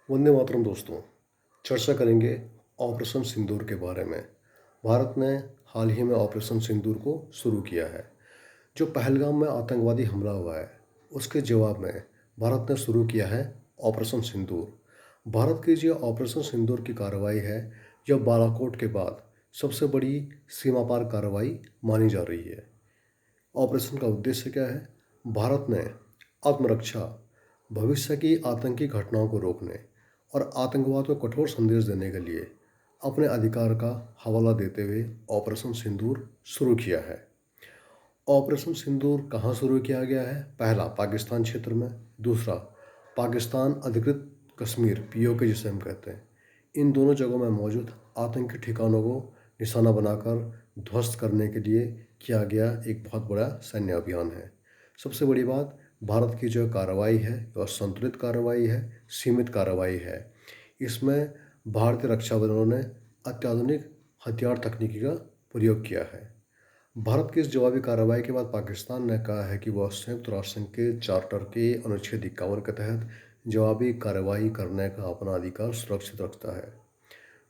वंदे मातरम दोस्तों। चर्चा करेंगे ऑपरेशन सिंदूर के बारे में। भारत ने हाल ही में ऑपरेशन सिंदूर को शुरू किया है। जो पहलगाम में आतंकवादी हमला हुआ है उसके जवाब में भारत ने शुरू किया है ऑपरेशन सिंदूर। भारत की जो ऑपरेशन सिंदूर की कार्रवाई है यह बालाकोट के बाद सबसे बड़ी सीमा पार कार्रवाई मानी जा रही है। ऑपरेशन का उद्देश्य क्या है? भारत ने आत्मरक्षा, भविष्य की आतंकी घटनाओं को रोकने और आतंकवाद को कठोर संदेश देने के लिए अपने अधिकार का हवाला देते हुए ऑपरेशन सिंदूर शुरू किया है। ऑपरेशन सिंदूर कहाँ शुरू किया गया है? पहला, पाकिस्तान क्षेत्र में। दूसरा, पाकिस्तान अधिकृत कश्मीर, पीओके जिसे हम कहते हैं, इन दोनों जगहों में मौजूद आतंकी ठिकानों को निशाना बनाकर ध्वस्त करने के लिए किया गया एक बहुत बड़ा सैन्य अभियान है। सबसे बड़ी बात, भारत की जो कार्रवाई है वह संतुलित कार्रवाई है, सीमित कार्रवाई है। इसमें भारतीय रक्षा बलों ने अत्याधुनिक हथियार तकनीकी का प्रयोग किया है। भारत की इस जवाबी कार्रवाई के बाद पाकिस्तान ने कहा है कि वह संयुक्त राष्ट्र संघ के चार्टर के अनुच्छेद 51 के तहत जवाबी कार्रवाई करने का अपना अधिकार सुरक्षित रखता है।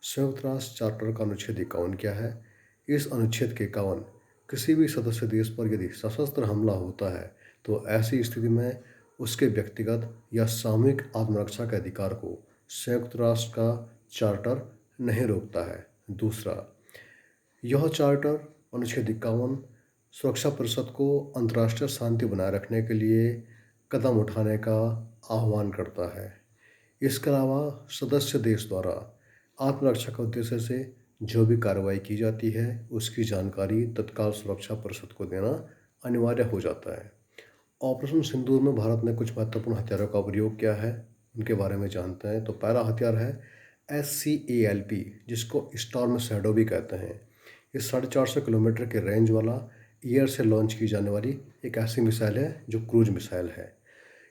संयुक्त राष्ट्र चार्टर का अनुच्छेद 51 क्या है? इस अनुच्छेद के 51 किसी भी सदस्य देश पर यदि सशस्त्र हमला होता है तो ऐसी स्थिति में उसके व्यक्तिगत या सामूहिक आत्मरक्षा के अधिकार को संयुक्त राष्ट्र का चार्टर नहीं रोकता है। दूसरा, यह चार्टर अनुच्छेद 51 सुरक्षा परिषद को अंतर्राष्ट्रीय शांति बनाए रखने के लिए कदम उठाने का आह्वान करता है। इसके अलावा सदस्य देश द्वारा आत्मरक्षा के उद्देश्य से जो भी कार्रवाई की जाती है उसकी जानकारी तत्काल सुरक्षा परिषद को देना अनिवार्य हो जाता है। ऑपरेशन सिंदूर में भारत ने कुछ महत्वपूर्ण हथियारों का प्रयोग किया है, उनके बारे में जानते हैं। तो पहला हथियार है SCALP, जिसको स्टॉर्म शैडो भी कहते हैं। ये 450 किलोमीटर के रेंज वाला एयर से लॉन्च की जाने वाली एक ऐसी मिसाइल है जो क्रूज मिसाइल है।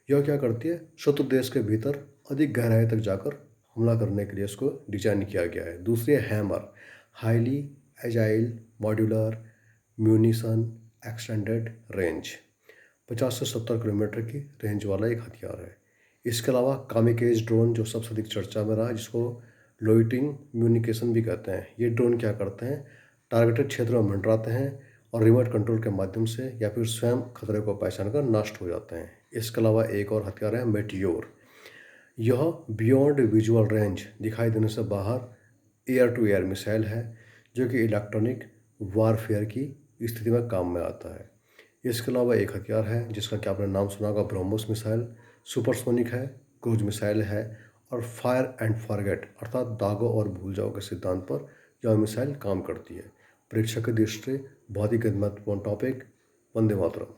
यह क्या करती है? शत्रु देश के भीतर अधिक गहराई तक जाकर हमला करने के लिए इसको डिजाइन किया गया है। दूसरी है hammer, highly agile modular munition extended range, 50 से 70 किलोमीटर की रेंज वाला एक हथियार है। इसके अलावा कामिकेज ड्रोन जो सबसे अधिक चर्चा में रहा, जिसको लोइटिंग म्यूनिकेशन भी कहते हैं। ये ड्रोन क्या करते हैं? टारगेटेड क्षेत्र में मंडराते हैं और रिमोट कंट्रोल के माध्यम से या फिर स्वयं खतरे को पहचान कर नष्ट हो जाते हैं। इसके अलावा एक और हथियार है मेटियोर। यह बियॉन्ड विजुअल रेंज, दिखाई देने से बाहर एयर टू एयर मिसाइल है जो कि इलेक्ट्रॉनिक वारफेयर की स्थिति में काम में आता है। इसके अलावा एक हथियार है जिसका कि आपने नाम सुना होगा, ब्रह्मोस मिसाइल। सुपरसोनिक है, क्रूज मिसाइल है और फायर एंड फॉरगेट अर्थात दागो और भूल जाओ के सिद्धांत पर यह मिसाइल काम करती है। परीक्षा की दृष्टि से बहुत ही महत्वपूर्ण टॉपिक। वंदे मातरम।